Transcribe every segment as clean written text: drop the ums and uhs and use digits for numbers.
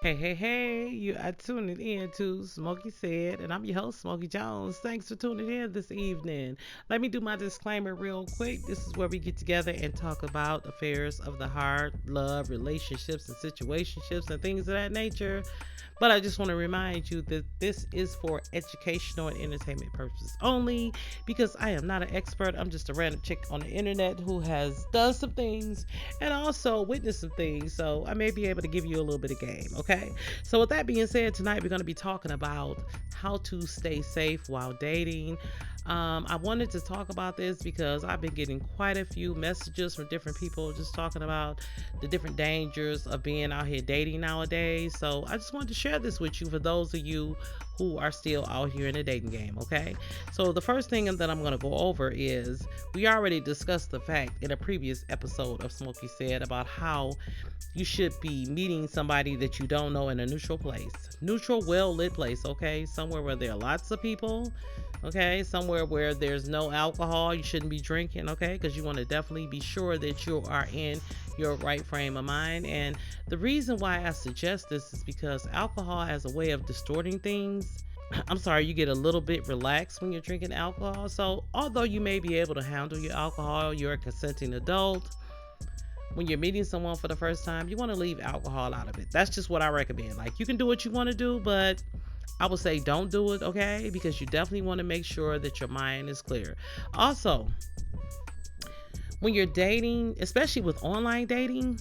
Hey, you are tuning in to Smokey Said, and I'm your host, Smokey Jones. Thanks for tuning in this evening. Let me do my disclaimer real quick. This is where we get together and talk about affairs of the heart, love, relationships, and situationships, and things of that nature. But I just want to remind you that this is for educational and entertainment purposes only because I am not an expert. I'm just a random chick on the internet who has done some things and also witnessed some things. So I may be able to give you a little bit of game, okay? So, with that being said, tonight we're going to be talking about how to stay safe while dating. I wanted to talk about this because I've been getting quite a few messages from different people just talking about the different dangers of being out here dating nowadays. So I just wanted to share this with you for those of you who are still out here in the dating game, okay? So the first thing that I'm going to go over is we already discussed the fact in a previous episode of Smokey Said about how you should be meeting somebody that you don't know in a neutral place. Neutral, well lit place, okay? Somewhere where there are lots of people, okay? Somewhere where there's no alcohol. You shouldn't be drinking, okay? Because you want to definitely be sure that you are in your right frame of mind. And the reason why I suggest this is because alcohol has a way of distorting things. I'm sorry, you get a little bit relaxed when you're drinking alcohol. So, although you may be able to handle your alcohol, you're a consenting adult. When you're meeting someone for the first time, you want to leave alcohol out of it. That's just what I recommend. Like, you can do what you want to do, but I would say don't do it, okay? Because you definitely want to make sure that your mind is clear. Also, when you're dating, especially with online dating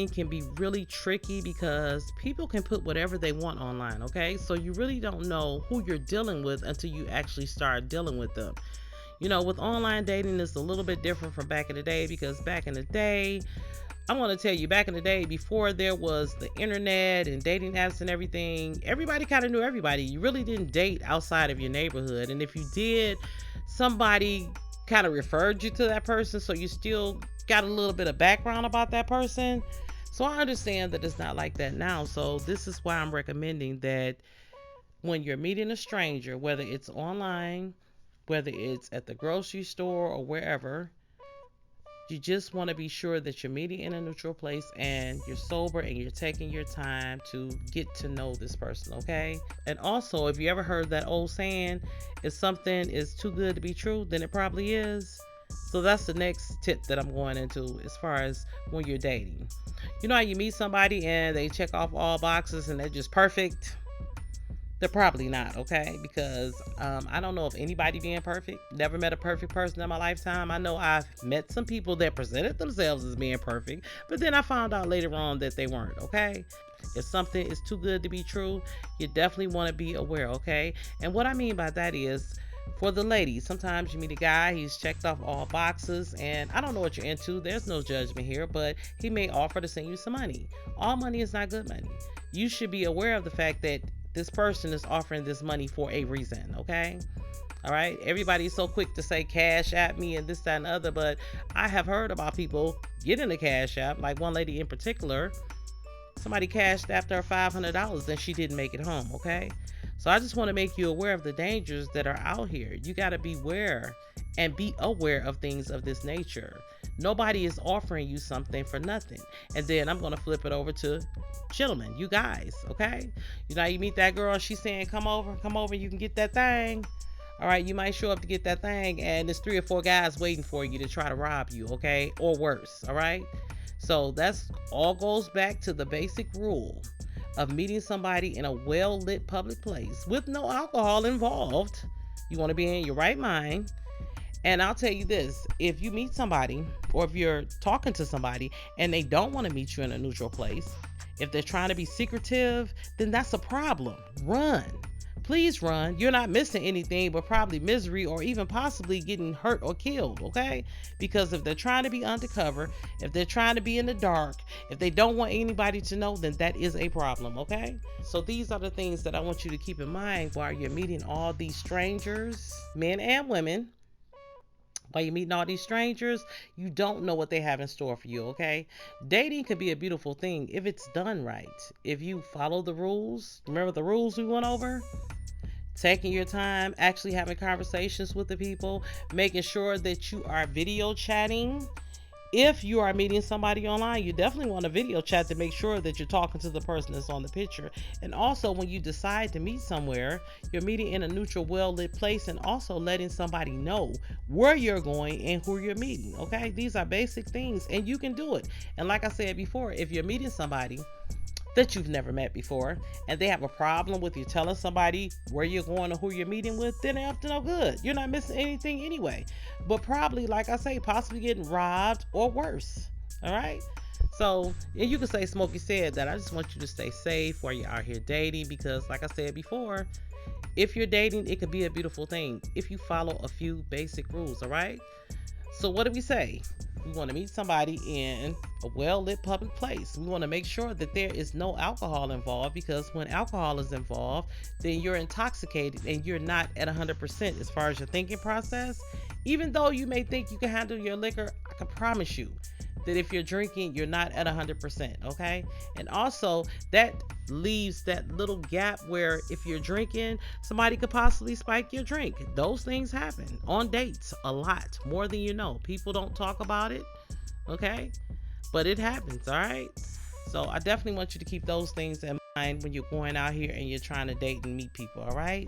can be really tricky because people can put whatever they want online, okay? So you really don't know who you're dealing with until you actually start dealing with them. You know, with online dating, it's a little bit different from back in the day because back in the day, I want to tell you, back in the day, before there was the internet and dating apps and everything, everybody kind of knew everybody. You really didn't date outside of your neighborhood. And if you did, somebody kind of referred you to that person. So you still got a little bit of background about that person. So I understand that it's not like that now. So this is why I'm recommending that when you're meeting a stranger, whether it's online, whether it's at the grocery store or wherever, you just want to be sure that you're meeting in a neutral place and you're sober and you're taking your time to get to know this person, okay? And also, if you ever heard that old saying, if something is too good to be true, then it probably is. So that's the next tip that I'm going into as far as when you're dating. You know how you meet somebody and they check off all boxes and they're just perfect? They're probably not, okay? Because I don't know of anybody being perfect. Never met a perfect person in my lifetime. I know I've met some people that presented themselves as being perfect, but then I found out later on that they weren't, okay? If something is too good to be true, you definitely want to be aware, okay? And what I mean by that is, for the ladies, sometimes you meet a guy, he's checked off all boxes, and I don't know what you're into. There's no judgment here, but he may offer to send you some money. All money is not good money. You should be aware of the fact that this person is offering this money for a reason, okay? All right. Everybody's so quick to say cash at me and this, that, and the other, but I have heard about people getting a cash app. Like one lady in particular, somebody cashed after her $500 and she didn't make it home, okay? So I just want to make you aware of the dangers that are out here. You got to beware and be aware of things of this nature. Nobody is offering you something for nothing. And then I'm going to flip it over to gentlemen, you guys, okay? You know, you meet that girl and she's saying, come over, you can get that thing. All right, you might show up to get that thing and there's 3 or 4 guys waiting for you to try to rob you, okay? Or worse, all right? So that's all goes back to the basic rule of meeting somebody in a well lit public place with no alcohol involved. You want to be in your right mind. And I'll tell you this, if you meet somebody or if you're talking to somebody and they don't want to meet you in a neutral place, if they're trying to be secretive, then that's a problem. Run. Please run. You're not missing anything but probably misery or even possibly getting hurt or killed, okay? Because if they're trying to be undercover, if they're trying to be in the dark, if they don't want anybody to know, then that is a problem, okay? So these are the things that I want you to keep in mind while you're meeting all these strangers, men and women. While you're meeting all these strangers, you don't know what they have in store for you, okay? Dating could be a beautiful thing if it's done right. If you follow the rules, remember the rules we went over? Taking your time, actually having conversations with the people, making sure that you are video chatting If you are meeting somebody online, you definitely want a video chat to make sure that you're talking to the person that's on the picture. And also, when you decide to meet somewhere, you're meeting in a neutral, well lit place, and also letting somebody know where you're going and who you're meeting. Okay, these are basic things, and you can do it. And like I said before, if you're meeting somebody that you've never met before and they have a problem with you telling somebody where you're going or who you're meeting with, then they're up to no good. You're not missing anything anyway. But probably, like I say, possibly getting robbed or worse. All right. So, and you can say Smokey said that. I just want you to stay safe while you're out here dating because, like I said before, if you're dating, it could be a beautiful thing if you follow a few basic rules. All right. So, what do we say? We want to meet somebody in a well lit public place. We want to make sure that there is no alcohol involved because when alcohol is involved, then you're intoxicated and you're not at 100% as far as your thinking process. Even though you may think you can handle your liquor, I can promise you that if you're drinking, you're not at 100%, okay? And also, that leaves that little gap where if you're drinking, somebody could possibly spike your drink. Those things happen on dates a lot, more than you know. People don't talk about it, okay? But it happens, all right? So I definitely want you to keep those things in mind when you're going out here and you're trying to date and meet people, all right?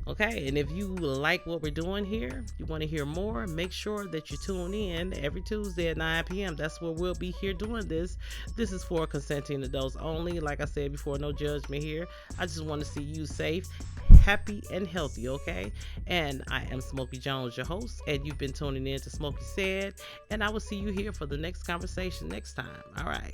Okay, and if you like what we're doing here, you want to hear more, make sure that you tune in every Tuesday at 9 p.m. That's where we'll be here doing this. This is for consenting adults only. Like I said before, no judgment here. I just want to see you safe, happy, and healthy, okay? And I am Smokey Jones, your host, and you've been tuning in to Smokey Said, and I will see you here for the next conversation next time. All right.